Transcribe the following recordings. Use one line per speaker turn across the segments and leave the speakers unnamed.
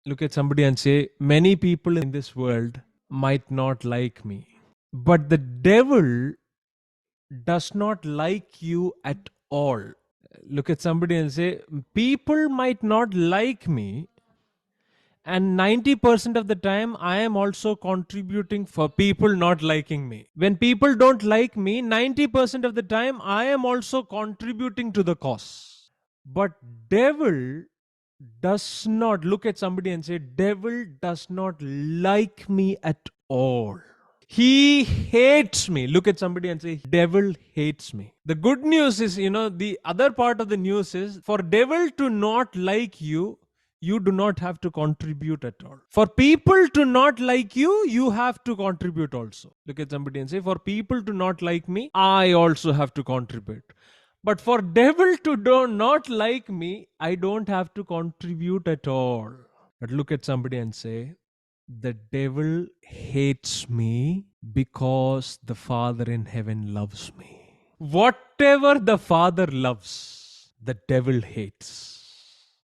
Look at somebody and say, many people in this world might not like me, but the devil does not like you at all. Look at somebody and say, people might not like me, and 90% of the time I am also contributing for people not liking me. When people don't like me, 90% of the time I am also contributing to the cause. But devil does not, look at somebody and say, devil does not like me at all. He hates me. Look at somebody and say, devil hates me. The good news is, the other part of the news is, for devil to not like you, you do not have to contribute at all. For people to not like you, you have to contribute also. Look at somebody and say, for people to not like me, I also have to contribute. But for devil to not like me, I don't have to contribute at all. But look at somebody and say, the devil hates me because the Father in heaven loves me. Whatever the Father loves, the devil hates.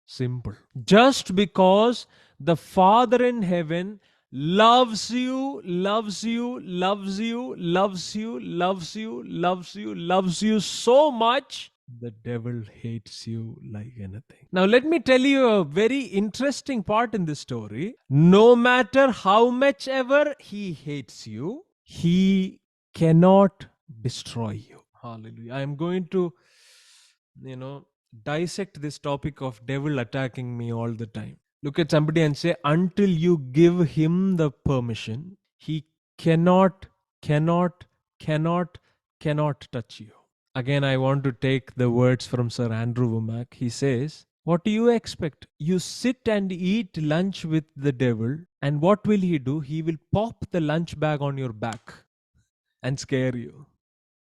Simple. Just because the Father in heaven loves you, loves you, loves you, loves you, loves you, loves you, loves you so much, the devil hates you like anything. Now, let me tell you a very interesting part in this story. No matter how much ever he hates you, he cannot destroy you. Hallelujah. I am going to, dissect this topic of devil attacking me all the time. Look at somebody and say, until you give him the permission, he cannot, cannot, cannot, cannot touch you. Again, I want to take the words from Sir Andrew Womack. He says, what do you expect? You sit and eat lunch with the devil, and what will he do? He will pop the lunch bag on your back and scare you.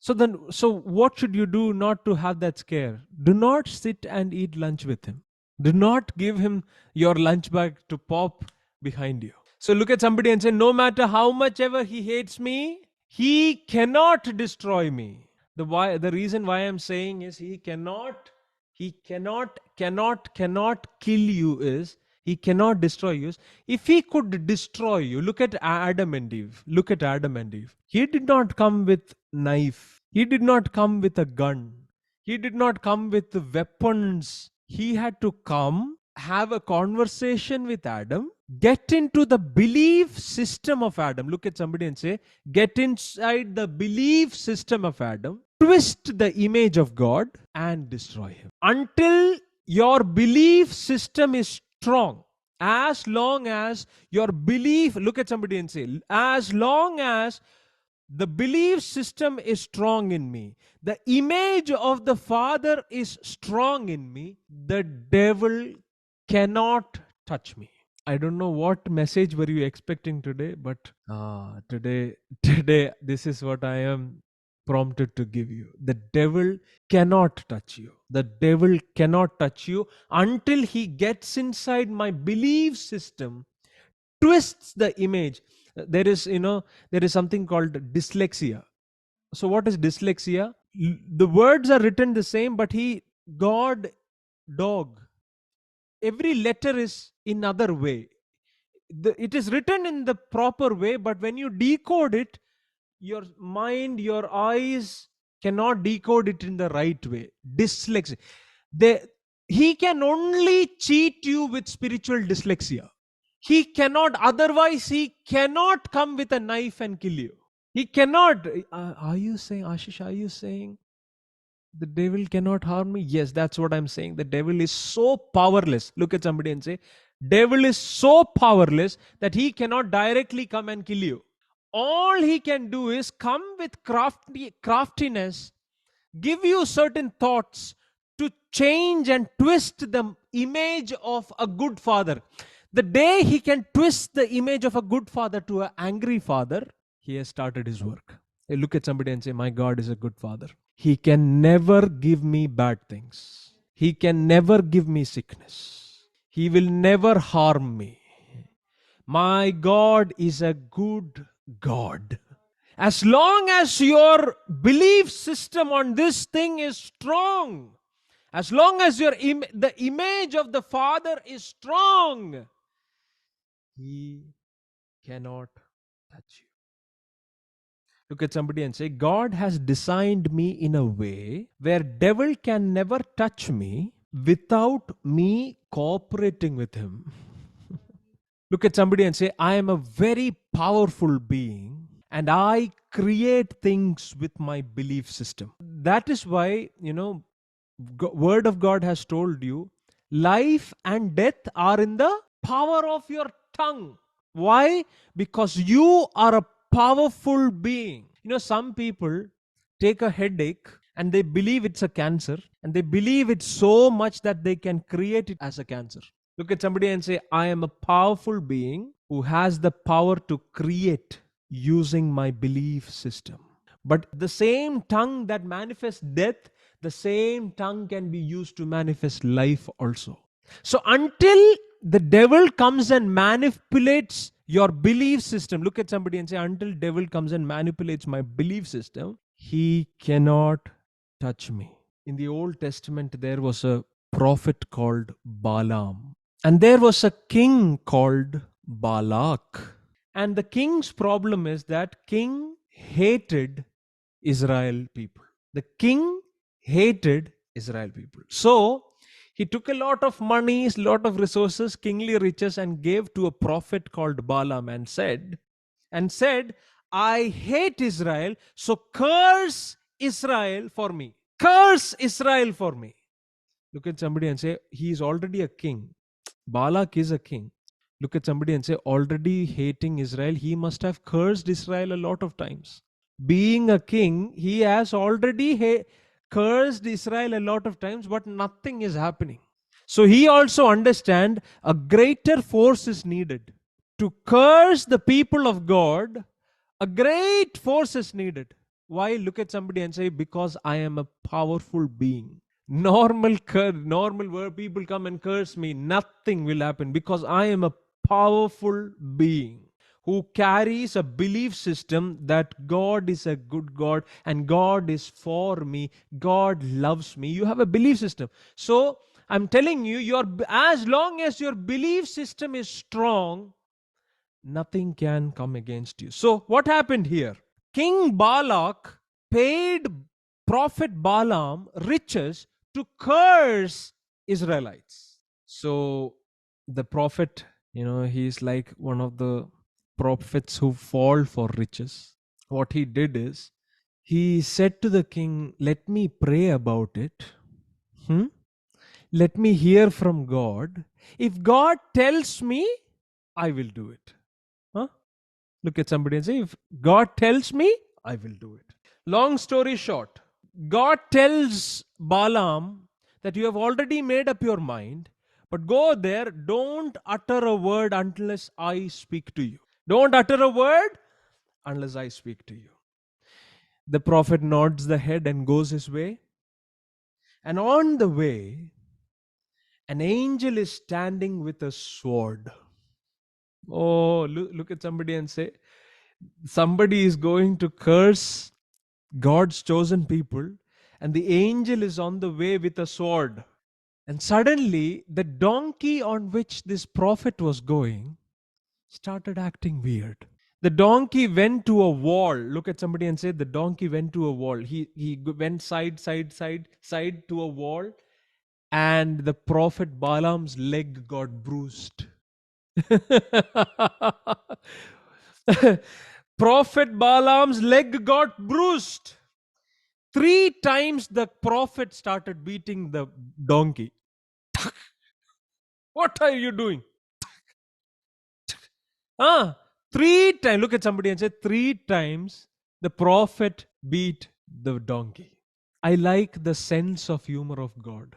So what should you do not to have that scare? Do not sit and eat lunch with him. Do not give him your lunch bag to pop behind you. So look at somebody and say, no matter how much ever he hates me, he cannot destroy me. The reason why I'm saying is he cannot kill you is, he cannot destroy you. If he could destroy you, look at Adam and Eve. Look at Adam and Eve. He did not come with knife. He did not come with a gun. He did not come with the weapons. He had to come, have a conversation with Adam, get into the belief system of Adam. Look at somebody and say, get inside the belief system of Adam, twist the image of God and destroy him. Until your belief system is strong, as long as your belief, look at somebody and say, as long as the belief system is strong in me, the image of the Father is strong in me, the devil cannot touch me. I don't know what message were you expecting today, but today this is what I am prompted to give you. The devil cannot touch you. The devil cannot touch you until he gets inside my belief system, twists the image. There is something called dyslexia. So what is dyslexia? The words are written the same, but God, dog, every letter is in other way. It is written in the proper way, but when you decode it, your mind, your eyes cannot decode it in the right way. Dyslexia. He can only cheat you with spiritual dyslexia. He cannot, otherwise he cannot come with a knife and kill you. He cannot. Are you saying, Ashish, are you saying the devil cannot harm me? Yes, that's what I'm saying. The devil is so powerless. Look at somebody and say, devil is so powerless that he cannot directly come and kill you. All he can do is come with craftiness, give you certain thoughts to change and twist the image of a good father. The day he can twist the image of a good father to an angry father, he has started his work. Hey, look at somebody and say, my God is a good father. He can never give me bad things. He can never give me sickness. He will never harm me. My God is a good God. As long as your belief system on this thing is strong, as long as the image of the Father is strong, he cannot touch you. Look at somebody and say, God has designed me in a way where devil can never touch me without me cooperating with him. Look at somebody and say, I am a very powerful being and I create things with my belief system. That is why, word of God has told you, life and death are in the power of your tongue. Why? Because you are a powerful being. Some people take a headache and they believe it's a cancer, and they believe it so much that they can create it as a cancer. Look at somebody and say, I am a powerful being who has the power to create using my belief system. But the same tongue that manifests death, the same tongue can be used to manifest life also. So until the devil comes and manipulates your belief system, look at somebody and say, until devil comes and manipulates my belief system, he cannot touch me. In the Old Testament, there was a prophet called Balaam, and there was a king called Balak. And the king's problem is that king hated Israel people. The king hated Israel people. So he took a lot of money, a lot of resources, kingly riches, and gave to a prophet called Balaam and said, I hate Israel, so curse Israel for me. Curse Israel for me. Look at somebody and say, he is already a king. Balak is a king. Look at somebody and say, already hating Israel, he must have cursed Israel a lot of times. Being a king, he has already cursed Israel a lot of times, but nothing is happening. So he also understands a greater force is needed. To curse the people of God, a great force is needed. Why? Look at somebody and say, because I am a powerful being. Normal where people come and curse me, nothing will happen because I am a powerful being who carries a belief system that God is a good God and God is for me, God loves me. You have a belief system. So I'm telling you, as long as your belief system is strong, nothing can come against you. So what happened here? King Balak paid prophet Balaam riches to curse Israelites. So the prophet, he's like one of the prophets who fall for riches. What he did is, he said to the king, let me pray about it. Let me hear from God. If God tells me, I will do it. Huh? Look at somebody and say, if God tells me, I will do it. Long story short, God tells Balaam that you have already made up your mind, but go there, don't utter a word unless I speak to you. Don't utter a word unless I speak to you. The prophet nods the head and goes his way. And on the way, an angel is standing with a sword. Oh, look at somebody and say, somebody is going to curse God's chosen people, and the angel is on the way with a sword. And suddenly, the donkey on which this prophet was going started acting weird. The donkey went to a wall. Look at somebody and say, the donkey went to a wall. He went side to a wall, and the prophet Balaam's leg got bruised. Prophet Balaam's leg got bruised. 3 times the prophet started beating the donkey. What are you doing? Ah, 3 times. Look at somebody and say, 3 times the prophet beat the donkey. I like the sense of humor of God.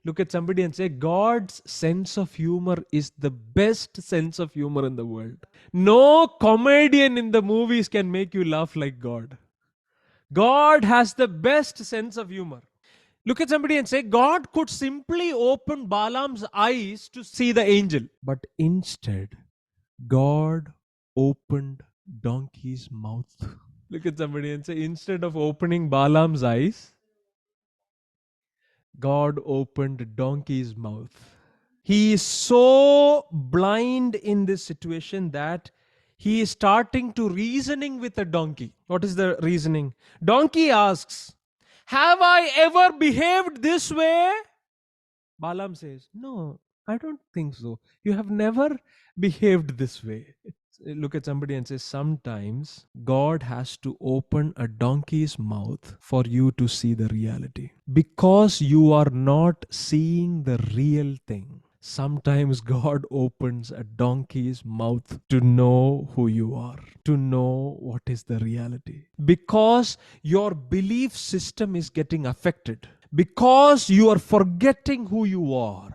Look at somebody and say, God's sense of humor is the best sense of humor in the world. No comedian in the movies can make you laugh like God. God has the best sense of humor. Look at somebody and say, God could simply open Balaam's eyes to see the angel. But instead, God opened donkey's mouth. Look at somebody and say, instead of opening Balaam's eyes, God opened donkey's mouth. He is so blind in this situation that he is starting to reasoning with a donkey. What is the reasoning? Donkey asks, have I ever behaved this way? Balaam says, no, I don't think so. You have never behaved this way. Look at somebody and say, sometimes God has to open a donkey's mouth for you to see the reality. Because you are not seeing the real thing. Sometimes God opens a donkey's mouth to know who you are, to know what is the reality. Because your belief system is getting affected, because you are forgetting who you are.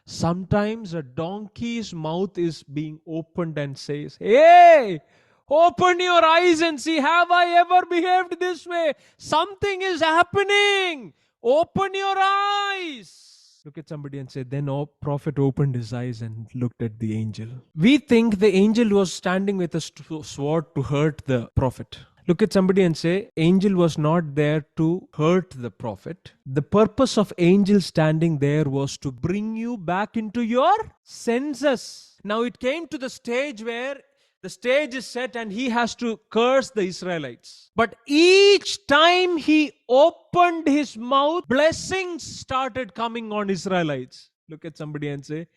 Sometimes a donkey's mouth is being opened and says, hey, open your eyes and see, have I ever behaved this way? Something is happening. Open your eyes. Look at somebody and say, then prophet opened his eyes and looked at the angel. We think the angel was standing with a sword to hurt the prophet. Look at somebody and say, angel was not there to hurt the prophet. The purpose of angel standing there was to bring you back into your senses. Now it came to the stage where the stage is set and he has to curse the Israelites. But each time he opened his mouth, blessings started coming on Israelites. Look at somebody and say,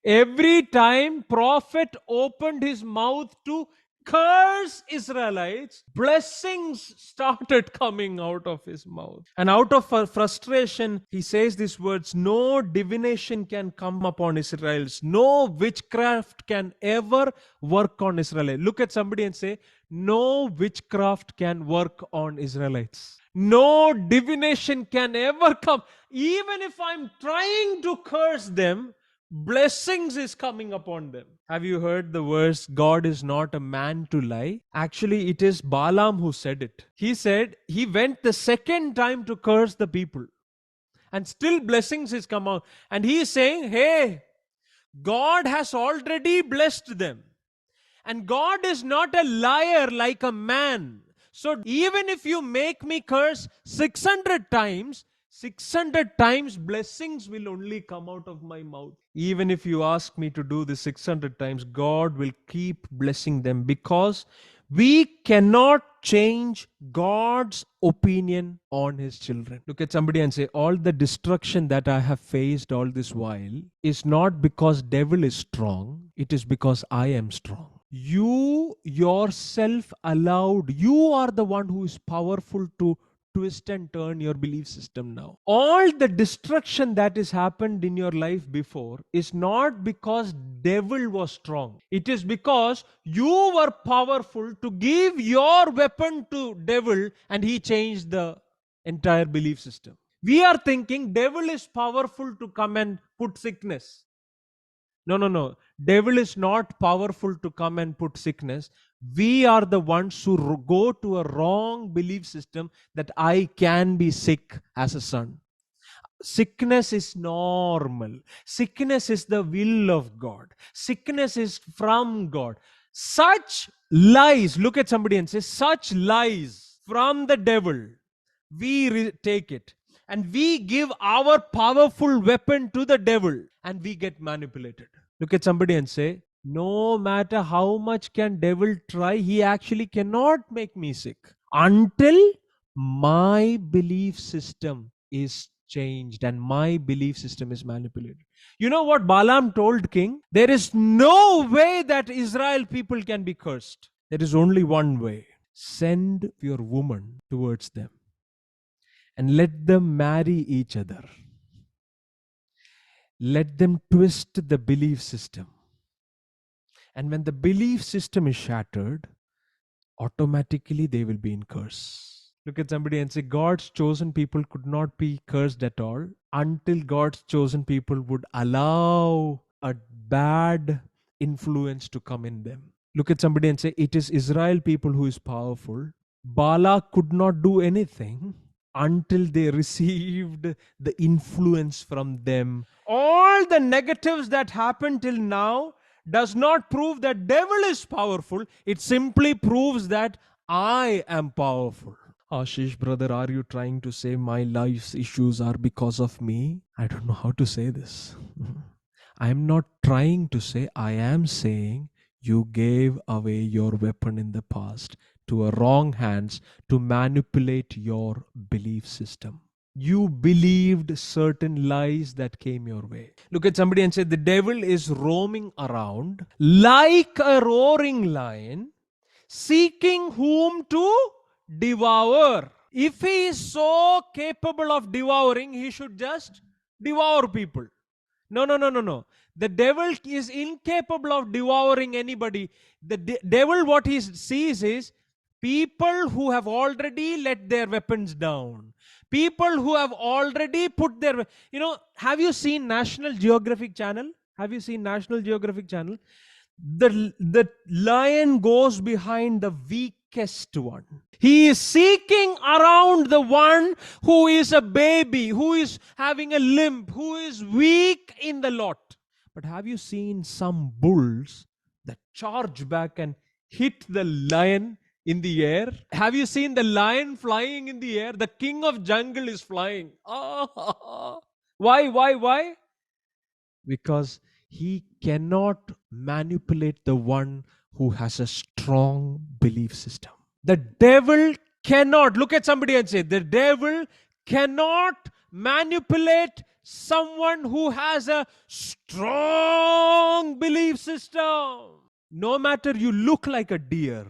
every time prophet opened his mouth to curse Israelites, blessings started coming out of his mouth. And out of frustration, he says these words, no divination can come upon Israelites. No witchcraft can ever work on Israelites. Look at somebody and say, no witchcraft can work on Israelites. No divination can ever come. Even if I'm trying to curse them, blessings is coming upon them. Have you heard the verse, God is not a man to lie? Actually, it is Balaam who said it. He said he went the second time to curse the people, and still blessings is come out. And he is saying, hey, God has already blessed them. And God is not a liar like a man. So even if you make me curse 600 times, 600 times blessings will only come out of my mouth. Even if you ask me to do this 600 times, God will keep blessing them, because we cannot change God's opinion on his children. Look at somebody and say, all the destruction that I have faced all this while is not because devil is strong, it is because I am strong. You yourself allowed, you are the one who is powerful to twist and turn your belief system now. All the destruction that has happened in your life before is not because devil was strong. It is because you were powerful to give your weapon to devil and he changed the entire belief system. We are thinking devil is powerful to come and put sickness. No. Devil is not powerful to come and put sickness. We are the ones who go to a wrong belief system that I can be sick as a son. Sickness is normal. Sickness is the will of God. Sickness is from God. Such lies, look at somebody and say, such lies from the devil, we take it. And we give our powerful weapon to the devil and we get manipulated. Look at somebody and say, no matter how much can devil try, he actually cannot make me sick until my belief system is changed and my belief system is manipulated. You know what Balaam told king? There is no way that Israel people can be cursed. There is only one way. Send your woman towards them and let them marry each other. Let them twist the belief system. And when the belief system is shattered, automatically they will be in curse. Look at somebody and say, God's chosen people could not be cursed at all until God's chosen people would allow a bad influence to come in them. Look at somebody and say, it is Israel people who is powerful. Balak could not do anything until they received the influence from them. All the negatives that happened till now does not prove that devil is powerful. It simply proves that I am powerful. Ashish, brother, are you trying to say my life's issues are because of me? I don't know how to say this. I'm not trying to say, I am saying you gave away your weapon in the past to a wrong hands to manipulate your belief system. You believed certain lies that came your way. Look at somebody and say, the devil is roaming around like a roaring lion, seeking whom to devour. If he is so capable of devouring, he should just devour people. No, no, no, no, no. The devil is incapable of devouring anybody. The devil, what he sees is people who have already let their weapons down. People who have already put their, have you seen National Geographic Channel? Have you seen National Geographic Channel? The lion goes behind the weakest one. He is seeking around the one who is a baby, who is having a limp, who is weak in the lot. But have you seen some bulls that charge back and hit the lion in the air? Have you seen the lion flying in the air? The king of jungle is flying. Why, why? Because he cannot manipulate the one who has a strong belief system. The devil cannot, look at somebody and say, the devil cannot manipulate someone who has a strong belief system. No matter you look like a deer,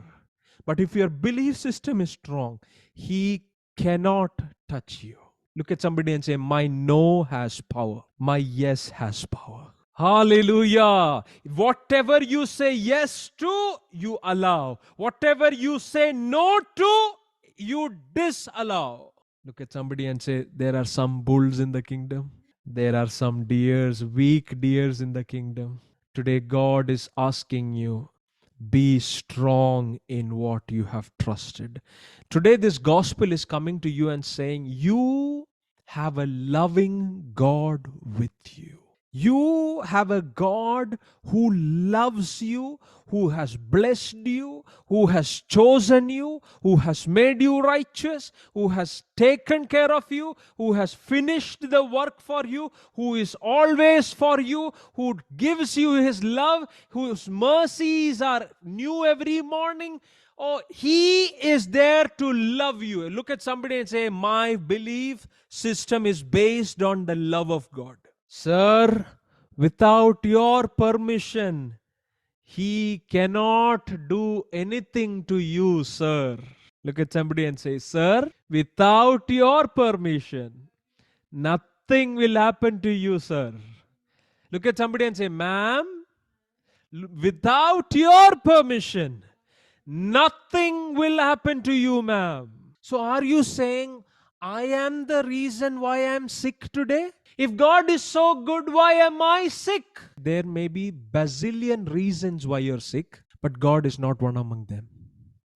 but if your belief system is strong, he cannot touch you. Look at somebody and say, my no has power. My yes has power. Hallelujah. Whatever you say yes to, you allow. Whatever you say no to, you disallow. Look at somebody and say, there are some bulls in the kingdom. There are some deers, weak deers in the kingdom. Today, God is asking you, be strong in what you have trusted. Today, this gospel is coming to you and saying, you have a loving God with you. You have a God who loves you, who has blessed you, who has chosen you, who has made you righteous, who has taken care of you, who has finished the work for you, who is always for you, who gives you his love, whose mercies are new every morning. Oh, he is there to love you. Look at somebody and say, my belief system is based on the love of God. Sir, without your permission, he cannot do anything to you, sir. Look at somebody and say, sir, without your permission, nothing will happen to you, sir. Look at somebody and say, ma'am, without your permission, nothing will happen to you, ma'am. So are you saying, I am the reason why I am sick today? If God is so good, why am I sick? There may be bazillion reasons why you're sick, but God is not one among them.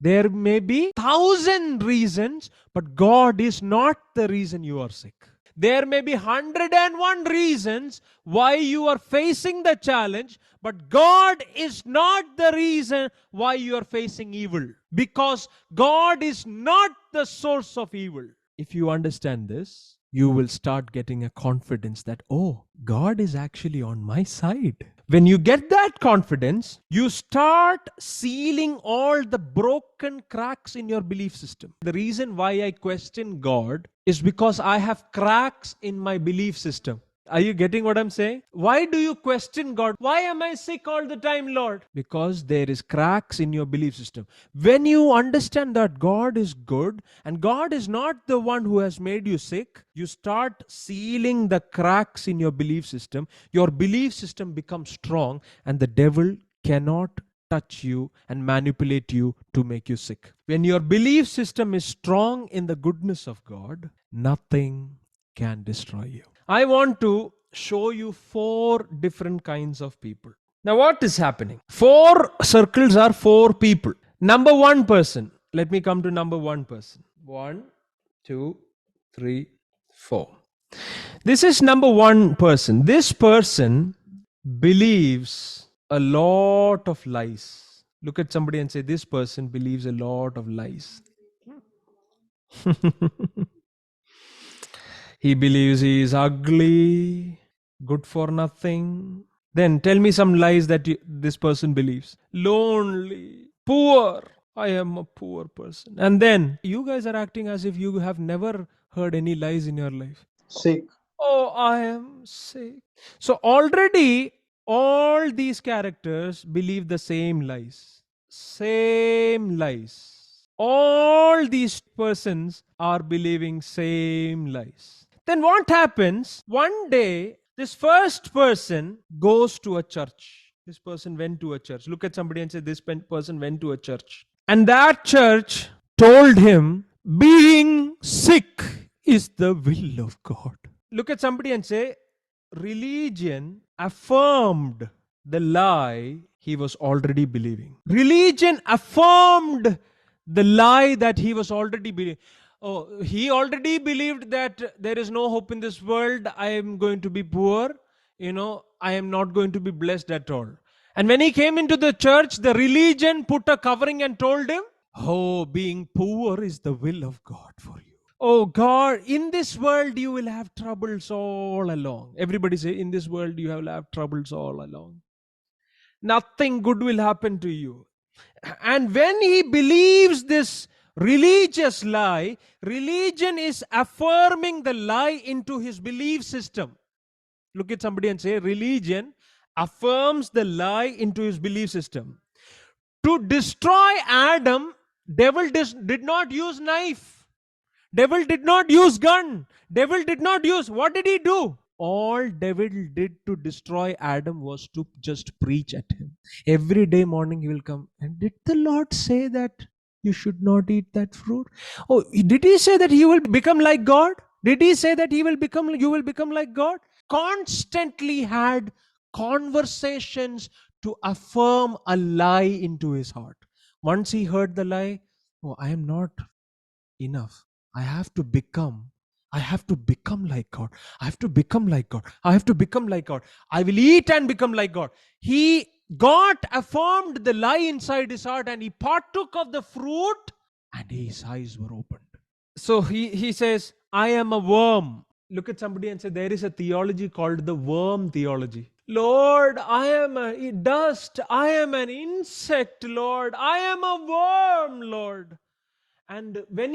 There may be 1,000 reasons, but God is not the reason you are sick. There may be 101 reasons why you are facing the challenge, but God is not the reason why you are facing evil. Because God is not the source of evil. If you understand this, you will start getting a confidence that, oh, God is actually on my side. When you get that confidence, you start sealing all the broken cracks in your belief system. The reason why I question God is because I have cracks in my belief system. Are you getting what I'm saying? Why do you question God? Why am I sick all the time, Lord? Because there is cracks in your belief system. When you understand that God is good and God is not the one who has made you sick, you start sealing the cracks in your belief system. Your belief system becomes strong and the devil cannot touch you and manipulate you to make you sick. When your belief system is strong in the goodness of God, nothing can destroy you. I want to show you 4 different kinds of people. Now, what is happening? 4 circles are 4 people. Number 1 person. Let me come to number 1 person. 1, 2, 3, 4. This is number 1 person. This person believes a lot of lies. Look at somebody and say, this person believes a lot of lies. He believes he is ugly, good for nothing. Then tell me some lies that this person believes. Lonely, poor. I am a poor person. And then you guys are acting as if you have never heard any lies in your life.
Sick.
Oh, I am sick. So already all these characters believe the same lies. Same lies. All these persons are believing same lies. Then what happens? One day, this first person goes to a church. This person went to a church. Look at somebody and say, this person went to a church. And that church told him, being sick is the will of God. Look at somebody and say, religion affirmed the lie he was already believing. Religion affirmed the lie that he was already believing. Oh, he already believed that there is no hope in this world. I am going to be poor. I am not going to be blessed at all. And when he came into the church, the religion put a covering and told him, oh, being poor is the will of God for you. Oh God, in this world you will have troubles all along. Everybody say, in this world you will have troubles all along. Nothing good will happen to you. And when he believes this religious lie, religion is affirming the lie into his belief system. Look at somebody and say, religion affirms the lie into his belief system. To destroy Adam, devil did not use knife. Devil did not use gun. Devil did not use. What did he do? All devil did to destroy Adam was to just preach at him. Every day morning he will come. And did the Lord say that you should not eat that fruit? Oh, did he say that you will become like God? Did he say that you will become like God? Constantly had conversations to affirm a lie into his heart. Once he heard the lie, oh, I am not enough. I have to become. I have to become like God. I have to become like God. I have to become like God. I will eat and become like God. God affirmed the lie inside his heart and he partook of the fruit and his eyes were opened. So he says, I am a worm. Look at somebody and say, there is a theology called the worm theology. Lord, I am a dust. I am an insect, Lord. I am a worm, Lord. And when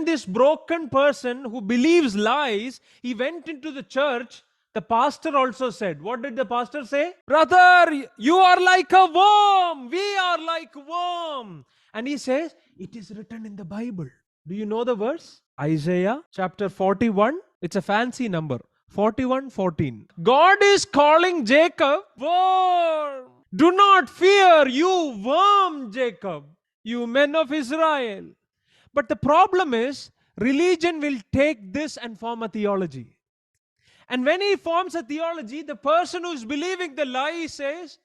this broken person who believes lies, he went into the church, the pastor also said, what did the pastor say? Brother, you are like a worm. We are like worm. And he says, it is written in the Bible. Do you know the verse? Isaiah chapter 41. It's a fancy number. 41:14. God is calling Jacob worm. Do not fear, you worm, Jacob, you men of Israel. But the problem is, religion will take this and form a theology. And when he forms a theology, the person who is believing the lie says,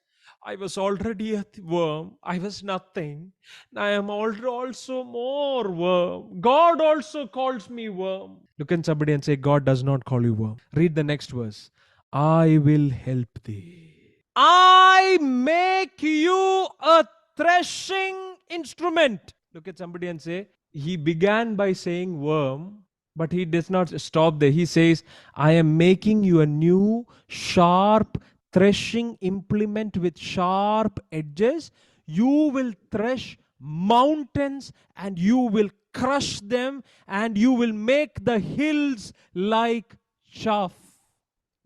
I was already a worm. I was nothing. I am also more worm. God also calls me worm. Look at somebody and say, God does not call you worm. Read the next verse. I will help thee. I make you a threshing instrument. Look at somebody and say, he began by saying worm, but he does not stop there. He says, I am making you a new sharp threshing implement with sharp edges. You will thresh mountains and you will crush them and you will make the hills like chaff.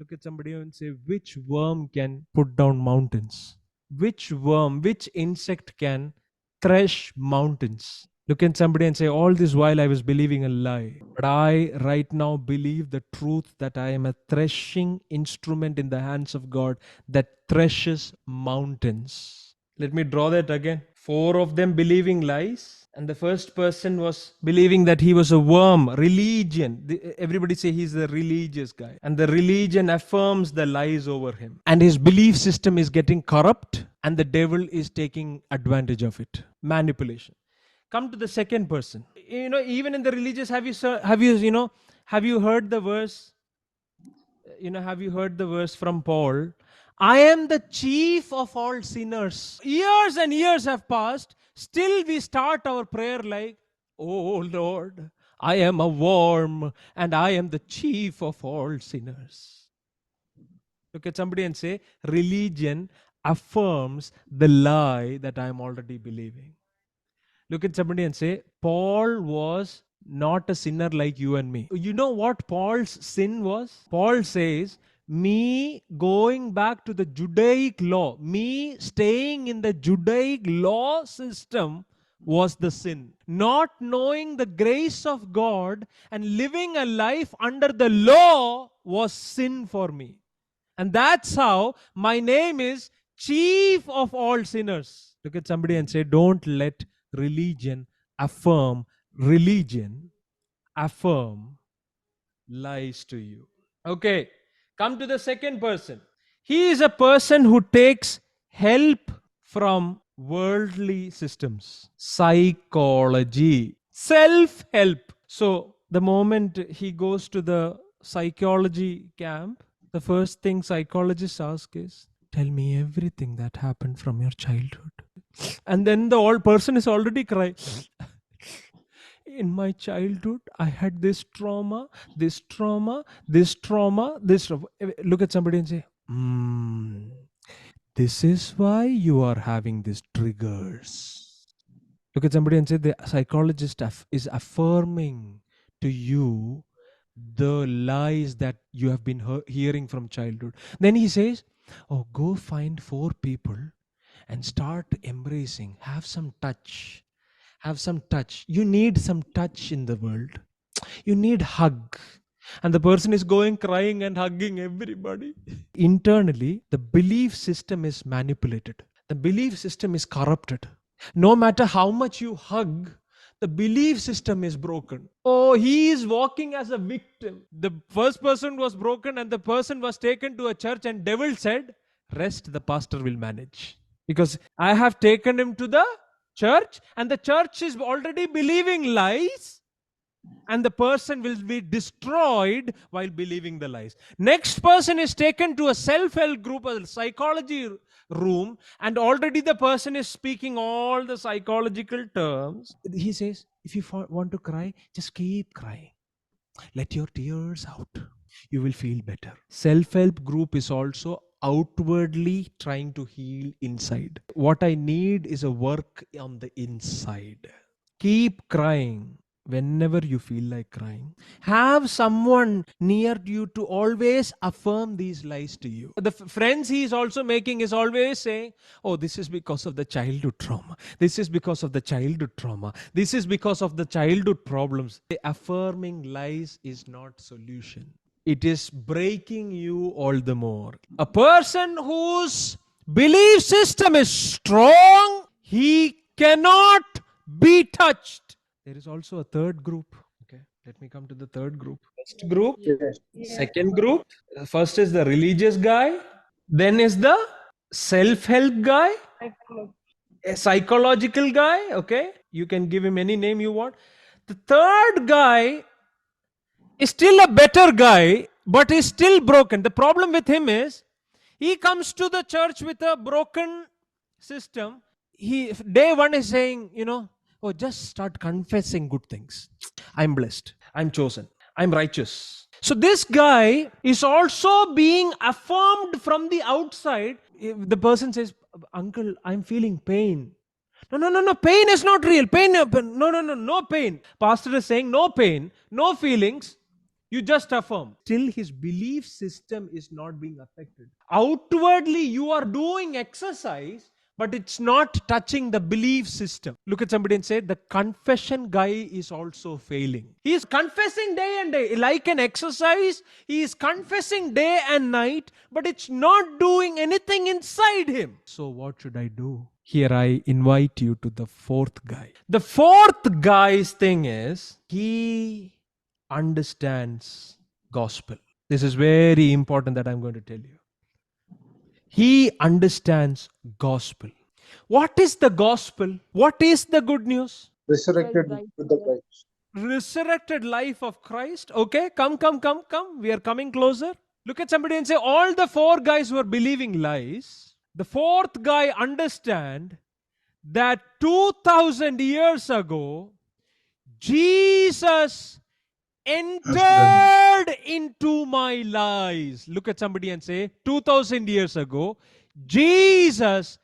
Look at somebody and say, which worm can put down mountains? Which worm, which insect can thresh mountains? Look at somebody and say, all this while I was believing a lie. But I right now believe the truth that I am a threshing instrument in the hands of God that threshes mountains. Let me draw that again. 4 of them believing lies. And the first person was believing that he was a worm, religion. Everybody say he's the religious guy. And the religion affirms the lies over him. And his belief system is getting corrupt and the devil is taking advantage of it. Manipulation. Come to the second person. Even in the religious, have you heard the verse? Have you heard the verse from Paul? I am the chief of all sinners. Years and years have passed. Still we start our prayer like, oh Lord, I am a worm and I am the chief of all sinners. Look at somebody and say, religion affirms the lie that I am already believing. Look at somebody and say, Paul was not a sinner like you and me. You know what Paul's sin was? Paul says, me going back to the Judaic law, me staying in the Judaic law system was the sin. Not knowing the grace of God and living a life under the law was sin for me. And that's how my name is chief of all sinners. Look at somebody and say, don't let religion affirm religion, affirm lies to you. Okay, come to the second person. He is a person who takes help from worldly systems, psychology, self help. So, the moment he goes to the psychology camp, the first thing psychologists ask is, tell me everything that happened from your childhood. And then the old person is already crying. In my childhood, I had this trauma, this trauma, this trauma, this trauma. Look at somebody and say, this is why you are having these triggers. Look at somebody and say, the psychologist is affirming to you the lies that you have been hearing from childhood. Then he says, oh, go find 4 people and start embracing. Have some touch. Have some touch. You need some touch in the world. You need hug. And the person is going crying and hugging everybody. Internally, the belief system is manipulated. The belief system is corrupted. No matter how much you hug, the belief system is broken. Oh, he is walking as a victim. The first person was broken and the person was taken to a church and devil said, rest the pastor will manage. Because I have taken him to the church and the church is already believing lies and the person will be destroyed while believing the lies. Next person is taken to a self-help group, a psychology room, and already the person is speaking all the psychological terms. He says, if you want to cry, just keep crying. Let your tears out. You will feel better. Self-help group is also outwardly trying to heal inside. What I need is a work on the inside. Keep crying whenever you feel like crying. Have someone near you to always affirm these lies to you. The friends he is also making is always saying, oh, this is because of the childhood trauma. This is because of the childhood trauma. This is because of the childhood problems. Affirming lies is not solution. It is breaking you all the more. A person whose belief system is strong, he cannot be touched. There is also a third group. Okay, let me come to the third group. First group, second group. First is the religious guy, then is the self-help guy, a psychological guy. Okay, you can give him any name you want. The third guy is still a better guy, but is still broken. The problem with him is he comes to the church with a broken system. Day one is saying, oh, just start confessing good things. I'm blessed. I'm chosen. I'm righteous. So this guy is also being affirmed from the outside. If the person says, uncle, I'm feeling pain. No. Pain is not real. No pain. Pastor is saying no pain, no feelings. You just affirm. Still, his belief system is not being affected. Outwardly, you are doing exercise, but it's not touching the belief system. Look at somebody and say, the confession guy is also failing. He is confessing day and day. Like an exercise, he is confessing day and night, but it's not doing anything inside him. So what should I do? Here I invite you to the fourth guy. The fourth guy's thing is, he understands gospel. This is very important that I'm going to tell you. He understands gospel. What is the gospel? What is the good news?
Resurrected with the Christ.
Resurrected life of Christ. Okay, come. We are coming closer. Look at somebody and say, all the 4 guys who are believing lies, the 4th guy understand that 2000 years ago, Jesus entered into my lies. Look at somebody and say, 2000 years ago, Jesus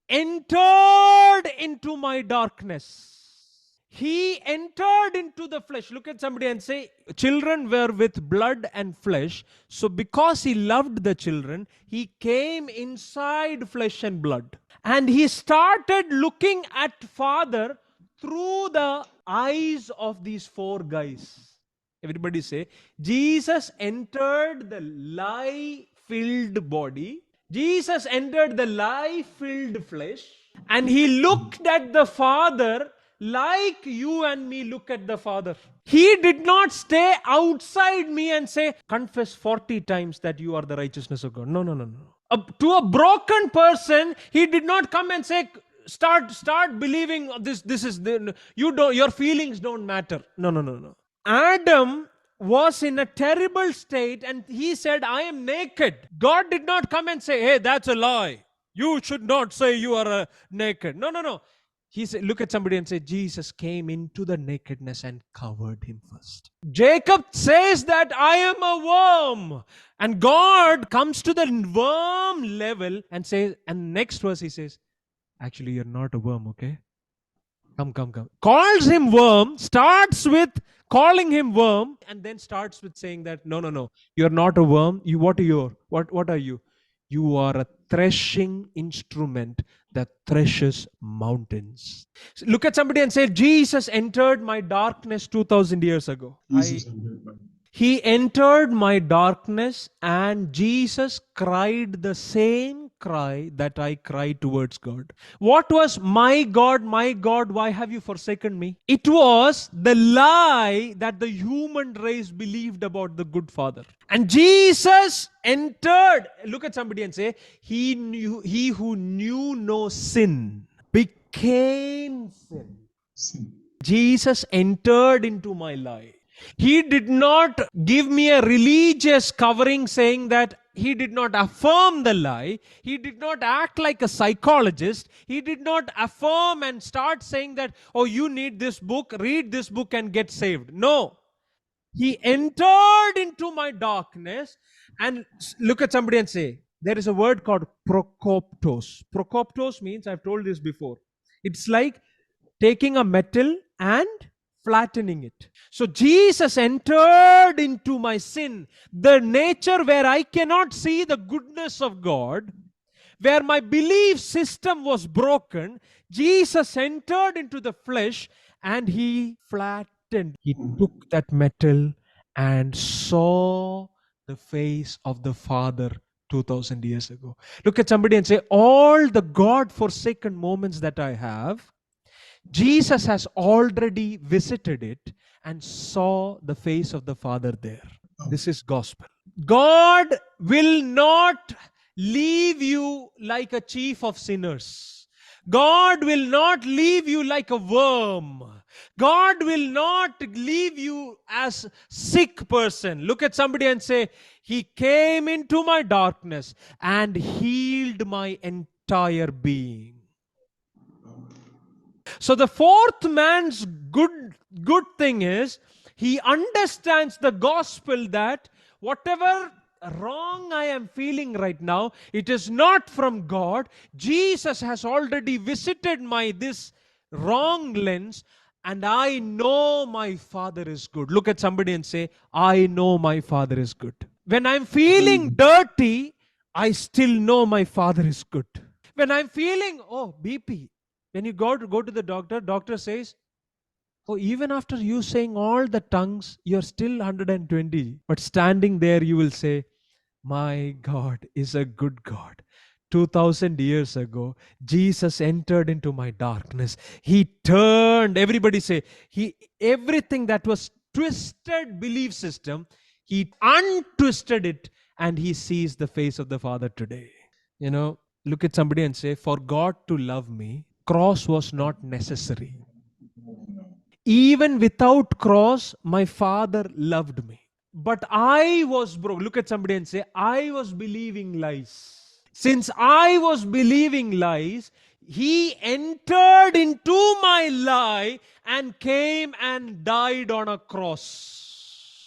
entered into my darkness. He entered into the flesh. Look at somebody and say, children were with blood and flesh. So because he loved the children, he came inside flesh and blood. And he started looking at Father through the eyes of these four guys. Everybody say, Jesus entered the lie filled body. Jesus entered the lie filled flesh. And he looked at the Father like you and me look at the Father. He did not stay outside me and say, confess 40 times that you are the righteousness of God. No, no, no, no. To a broken person, he did not come and say, start believing this is the, you don't, your feelings don't matter. No, no, no, no. Adam was in a terrible state and he said, I am naked. God did not come and say, hey, that's a lie. You should not say you are naked. No, no, no. He said, look at somebody and say, Jesus came into the nakedness and covered him first. Jacob says that I am a worm. And God comes to the worm level and says, and next verse he says, actually, you're not a worm, okay? Come. Calls him worm, starts with calling him worm, and then starts with saying that, no. You're not a worm. What are you? You are a threshing instrument that threshes mountains. So look at somebody and say, Jesus entered my darkness 2000 years ago. He entered my darkness and Jesus cried the same cry that I cried towards God. What was my God, why have you forsaken me? It was the lie that the human race believed about the good Father. And Jesus entered, look at somebody and say, he who knew no sin became sin. Jesus entered into my life. He did not give me a religious covering saying that he did not affirm the lie. He did not act like a psychologist. He did not affirm and start saying that, oh, you need this book, read this book and get saved. No. He entered into my darkness and look at somebody and say, there is a word called prokoptos. Prokoptos means, I've told this before, it's like taking a metal and flattening it. So Jesus entered into my sin, the nature where I cannot see the goodness of God, where my belief system was broken. Jesus entered into the flesh and he flattened. He took that metal and saw the face of the Father 2000 years ago. Look at somebody and say, all the God forsaken moments that I have, Jesus has already visited it and saw the face of the Father there. This is gospel. God will not leave you like a chief of sinners. God will not leave you like a worm. God will not leave you as sick person. Look at somebody and say, he came into my darkness and healed my entire being. So the fourth man's good thing is he understands the gospel that whatever wrong I am feeling right now, it is not from God. Jesus has already visited my this wrong lens and I know my Father is good. Look at somebody and say, I know my Father is good. When I'm feeling dirty, I still know my Father is good. When I'm feeling, BP, when you go to the doctor says, oh, even after you saying all the tongues, you're still 120. But standing there, you will say, my God is a good God. 2000 years ago, Jesus entered into my darkness. He turned, everybody say, everything that was twisted belief system, he untwisted it and he sees the face of the Father today. Look at somebody and say, for God to love me, cross was not necessary. Even without cross, my Father loved me. But I was broke. Look at somebody and say, I was believing lies. Since I was believing lies, he entered into my lie and came and died on a cross.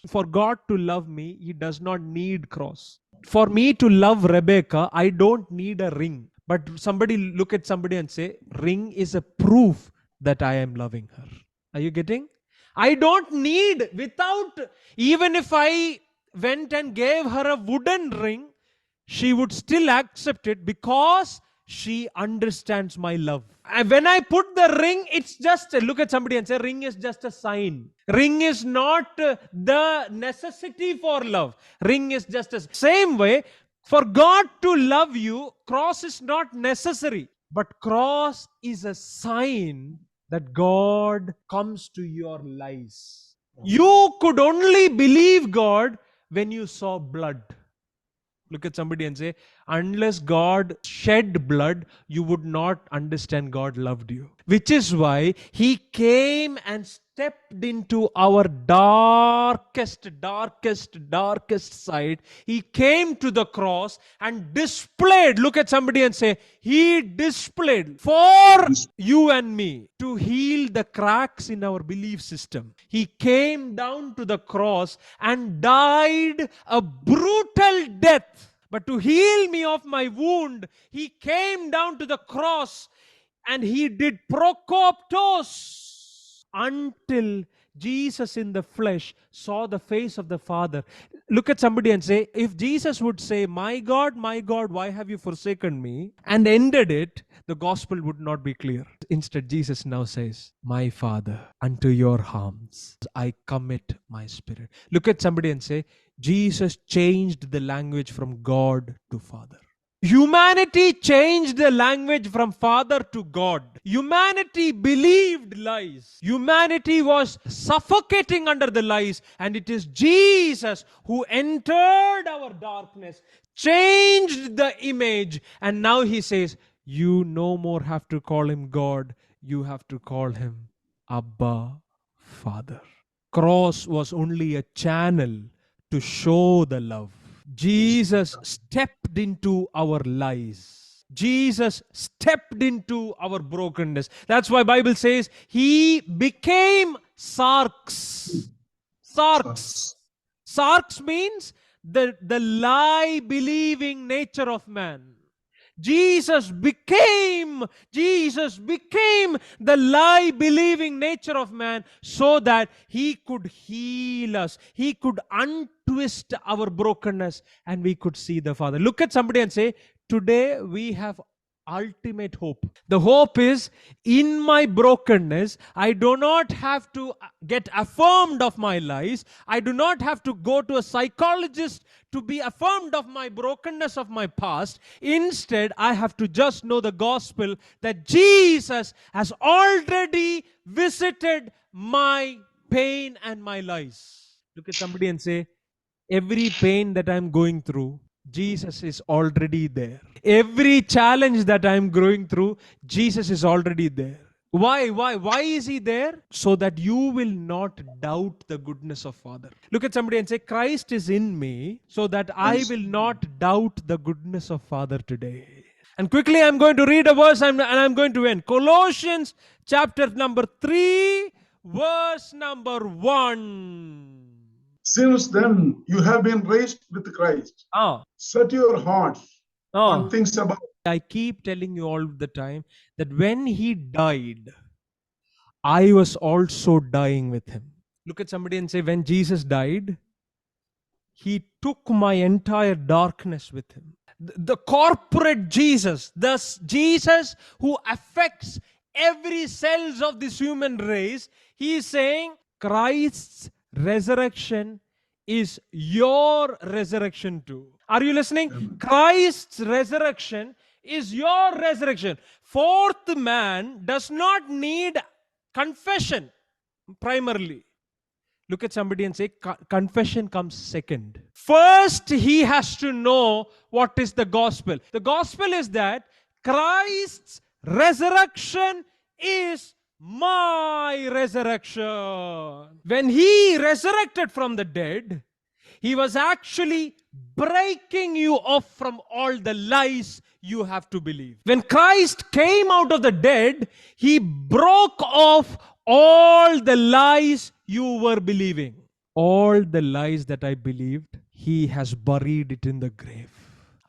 For God to love me, He does not need cross. For me to love Rebecca, I don't need a ring. But somebody look at somebody and say, ring is a proof that I am loving her. Are you getting? I don't need, without, even if I went and gave her a wooden ring, she would still accept it because she understands my love. And when I put the ring, it's just, look at somebody and say, ring is just a sign. Ring is not the necessity for love. Ring is just a same way. For God to love you, cross is not necessary. But cross is a sign that God comes to your lives. You could only believe God when you saw blood. Look at somebody and say, unless God shed blood, you would not understand God loved you. Which is why He came and stepped into our darkest side. He came to the cross and displayed. Look at somebody and say, He displayed for you and me to heal the cracks in our belief system. He came down to the cross and died a brutal death. But to heal me of my wound, He came down to the cross and He did prokoptos until Jesus in the flesh saw the face of the Father. Look at somebody and say, if Jesus would say, my God, why have you forsaken me? And ended it, the gospel would not be clear. Instead, Jesus now says, my Father, unto your arms I commit my spirit. Look at somebody and say, Jesus changed the language from God to Father. Humanity changed the language from Father to God. Humanity believed lies. Humanity was suffocating under the lies, and it is Jesus who entered our darkness, changed the image, and now He says, you no more have to call Him God, you have to call Him Abba, Father. Cross was only a channel to show the love. Jesus stepped into our lies. Jesus stepped into our brokenness. That's why Bible says He became sarx. Sarx. Sarx means the lie believing nature of man. Jesus became the lie believing nature of man so that He could heal us. He could untwist our brokenness and we could see the Father. Look at somebody and say, today we have ultimate hope. The hope is, in my brokenness, I do not have to get affirmed of my lies. I do not have to go to a psychologist to be affirmed of my brokenness of my past. Instead, I have to just know the gospel that Jesus has already visited my pain and my lies. Look at somebody and say, every pain that I'm going through, Jesus is already there. Every challenge that I'm going through, Jesus is already there. Why is He there? So that you will not doubt the goodness of Father. Look at somebody and say, Christ is in me so that I will not doubt the goodness of Father today. And quickly I'm going to read a verse and I'm going to end. Colossians chapter number 3, verse number 1.
Since then, you have been raised with Christ. Set your hearts on things above.
I keep telling you all the time that when He died, I was also dying with Him. Look at somebody and say, when Jesus died, He took my entire darkness with Him. The corporate Jesus, thus Jesus who affects every cells of this human race, He is saying, Christ's resurrection is your resurrection too. Are you listening? Amen. Christ's resurrection is your resurrection. Fourth man does not need confession primarily. Look at somebody and say, confession comes second. First, he has to know what is the gospel. The gospel is that Christ's resurrection is my resurrection. When He resurrected from the dead, He was actually breaking you off from all the lies you have to believe. When Christ came out of the dead, He broke off all the lies you were believing. All the lies that I believed, he has buried it in the grave.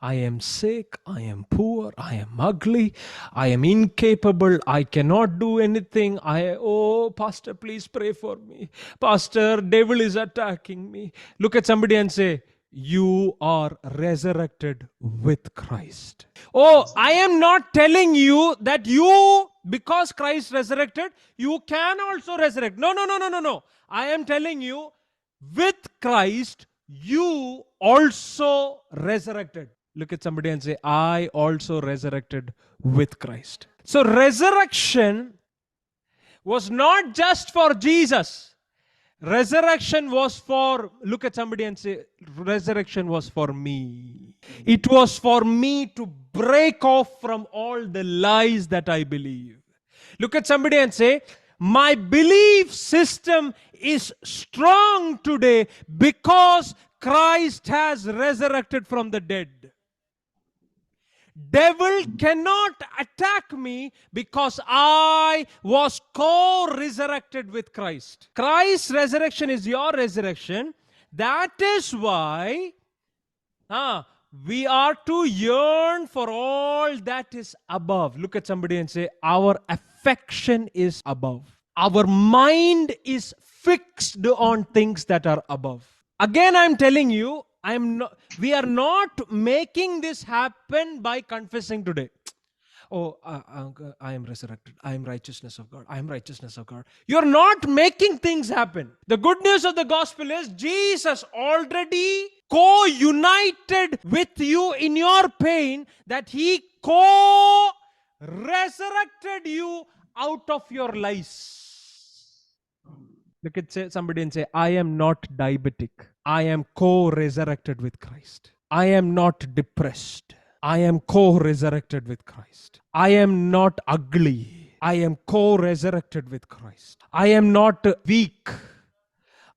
I am sick, I am poor, I am ugly, I am incapable, I cannot do anything. Oh, Pastor, please pray for me. Pastor, devil is attacking me. Look at somebody and say, you are resurrected with Christ. Oh, I am not telling you that you, because Christ resurrected, you can also resurrect. No, no, no, no, no, no. I am telling you, with Christ, you also resurrected. Look at somebody and say, I also resurrected with Christ. So, resurrection was not just for Jesus. Resurrection was for, look at somebody and say, resurrection was for me. It was for me to break off from all the lies that I believe. Look at somebody and say, my belief system is strong today because Christ has resurrected from the dead. Devil cannot attack me because I was co-resurrected with Christ. Christ's resurrection is your resurrection. That is why we are to yearn for all that is above. Look at somebody and say, our affection is above. Our mind is fixed on things that are above. Again, I'm telling you, we are not making this happen by confessing today. Oh, I am resurrected. I am righteousness of God. I am righteousness of God. You're not making things happen. The good news of the gospel is Jesus already co-united with you in your pain, that he co-resurrected you out of your lies. Look at somebody and say, I am not diabetic. I am co-resurrected with Christ. I am not depressed. I am co-resurrected with Christ. I am not ugly. I am co-resurrected with Christ. I am not weak.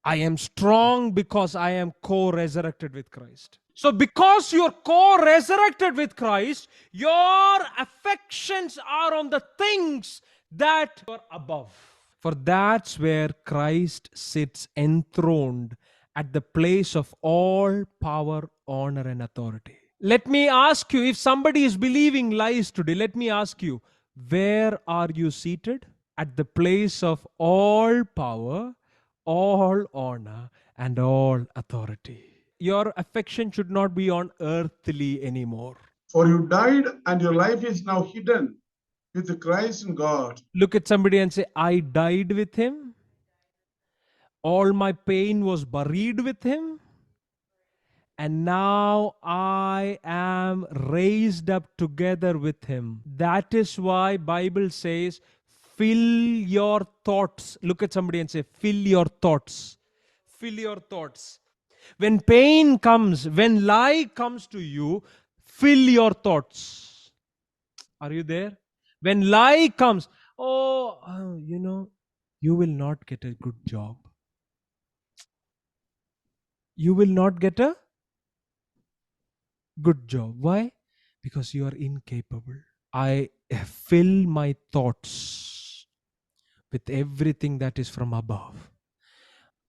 I am strong because I am co-resurrected with Christ. So because you're co-resurrected with Christ, your affections are on the things that are above. For that's where Christ sits enthroned at the place of all power, honor, and authority. Let me ask you, if somebody is believing lies today, let me ask you, where are you seated? At the place of all power, all honor, and all authority. Your affection should not be on earthly anymore.
For you died, and your life is now hidden with Christ in God.
Look at somebody and say, I died with him. All my pain was buried with him. And now I am raised up together with him. That is why Bible says, fill your thoughts. Look at somebody and say, fill your thoughts. Fill your thoughts. When pain comes, when lie comes to you, fill your thoughts. Are you there? When lie comes, you will not get a good job. You will not get a good job. Why? Because you are incapable. I fill my thoughts with everything that is from above.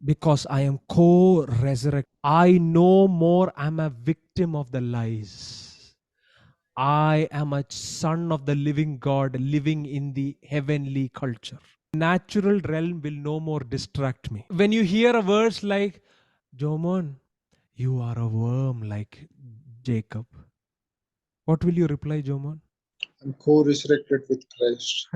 Because I am co-resurrected. I no more am a victim of the lies. I am a son of the living God living in the heavenly culture. Natural realm will no more distract me. When you hear a verse like, Jomon, you are a worm like Jacob. What will you reply, Jomon?
I'm co-resurrected with Christ.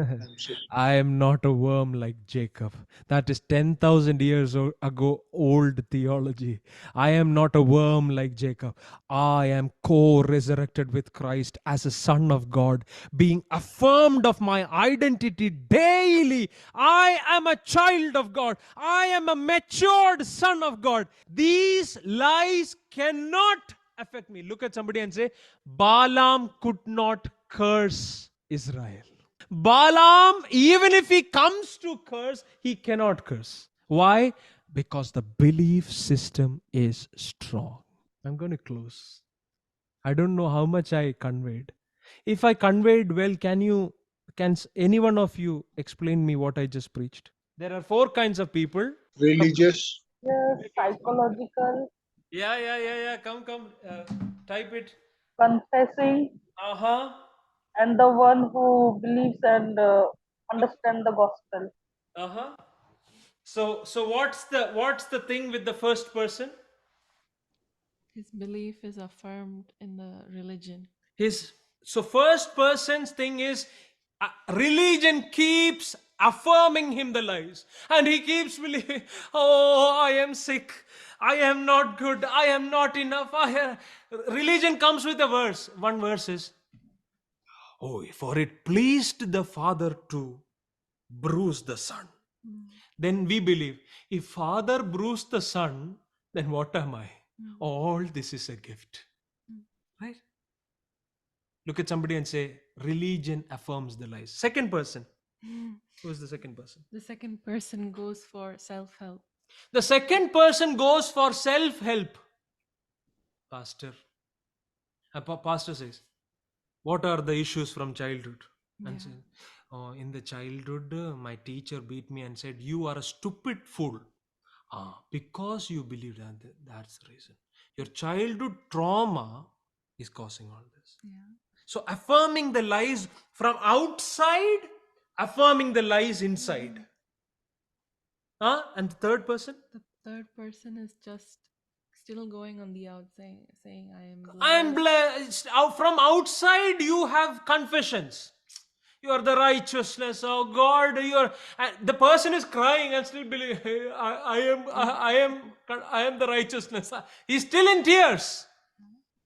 I am not a worm like Jacob. That is 10,000 years ago old theology. I am not a worm like Jacob. I am co-resurrected with Christ as a son of God, being affirmed of my identity daily. I am a child of God. I am a matured son of God. These lies cannot affect me. Look at somebody and say, Balaam could not curse Israel. Balaam, even if he comes to curse, he cannot curse. Why? Because the belief system is strong. I'm going to close. I don't know how much I conveyed. If I conveyed well, can any one of you explain me what I just preached? There are 4 kinds of people.
Religious,
Yes, psychological,
Yeah. Come. Type it.
confessing,
Uh-huh.
and the one who believes and understand the gospel.
Uh-huh. So what's the thing with the first person?
His belief is affirmed in the religion.
His so first person's thing is religion keeps affirming him the lies, and he keeps believing, oh, I am sick, I am not good, I am not enough. Religion comes with a verse. One verse is, oh, for it pleased the Father to bruise the Son. Then we believe, if Father bruised the Son, then what am I? All this is a gift. Right? Look at somebody and say, religion affirms the lies. Second person. Who is the second person?
The second person goes for self-help.
The second person goes for self-help. Pastor. Pastor says, what are the issues from childhood? And say, oh, in the childhood, my teacher beat me and said, you are a stupid fool. Because you believe that's the reason. Your childhood trauma is causing all this.
Yeah.
So affirming the lies from outside, affirming the lies inside. And the third person?
The third person is just still going on the outside, saying,
I am blessed. From outside, you have confessions. You are the righteousness of God. The person is crying and still believing, "Hey, I am the righteousness." He's still in tears.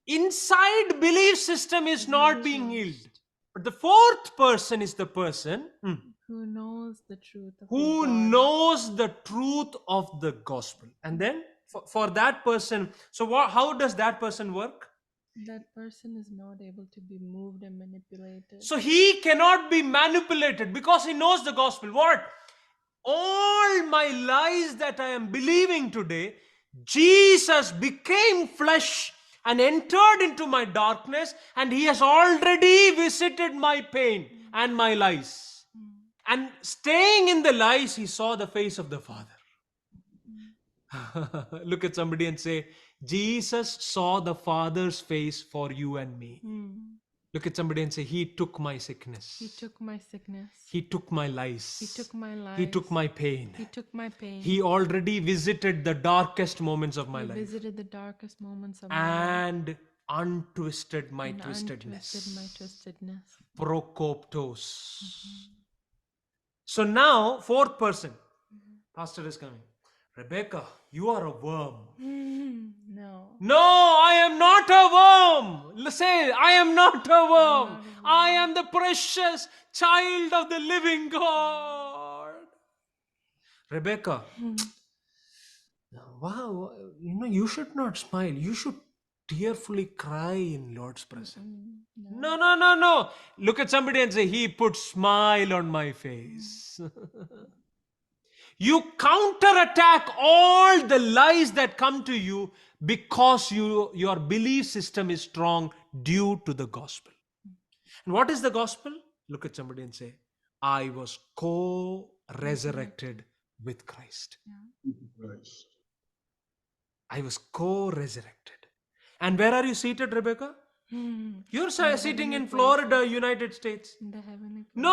Inside belief system is not being healed. But the fourth person is the person
who knows the truth of
who knows the truth of the gospel. And then for that person, so how does that person work?
That person is not able to be moved and manipulated.
So he cannot be manipulated because he knows the gospel. What? All my lies that I am believing today, Jesus became flesh and entered into my darkness, and he has already visited my pain and my lies. And staying in the lies, he saw the face of the Father. Look at somebody and say, Jesus saw the Father's face for you and me. Look at somebody and say, he took my sickness.
He took my sickness.
He took my lies.
He took my lies.
He took my pain.
He took my pain.
He already visited the darkest moments of my life.
He visited the darkest moments of my life.
And untwisted my twistedness.
Untwisted my twistedness.
Prokoptos. So now, fourth person. Pastor is coming. Rebecca, you are a worm.
No.
No, I am not a worm. Say, I am not a worm. I am the precious child of the living God. Rebecca, wow, you should not smile. You should tearfully cry in Lord's presence. No. Look at somebody and say, he put smile on my face. You counterattack all the lies that come to you because your belief system is strong due to the gospel. And what is the gospel? Look at somebody and say, I was co-resurrected with Christ.
Christ.
I was co-resurrected. And where are you seated, Rebecca? You're sitting in Florida, United States.
In the heavenly places.
No.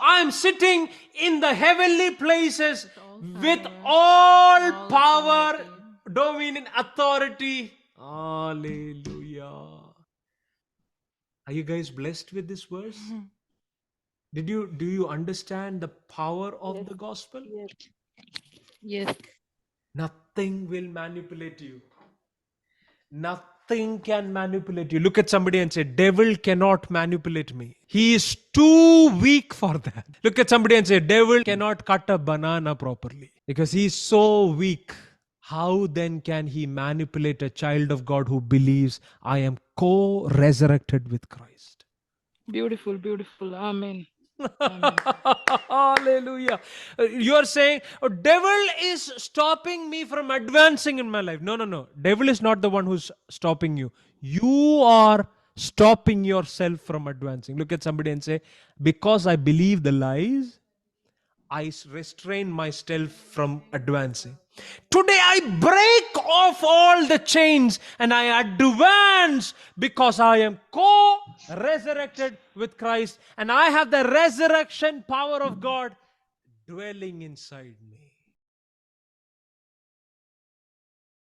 I am sitting in the heavenly places with all power, dominion, authority. Hallelujah. Are you guys blessed with this verse? Do you understand the power of the gospel?
Yes.
Nothing will manipulate you. Nothing can manipulate you. Look at somebody and say, devil cannot manipulate me. He is too weak for that. Look at somebody and say, devil cannot cut a banana properly because he is so weak. How then can he manipulate a child of God who believes I am co-resurrected with Christ?
Beautiful. Amen.
Hallelujah. You are saying, devil is stopping me from advancing in my life. No. Devil is not the one who's stopping you. You are stopping yourself from advancing. Look at somebody and say, because I believe the lies, I restrain myself from advancing. Today I break off all the chains and I advance because I am co-resurrected with Christ and I have the resurrection power of God dwelling inside me.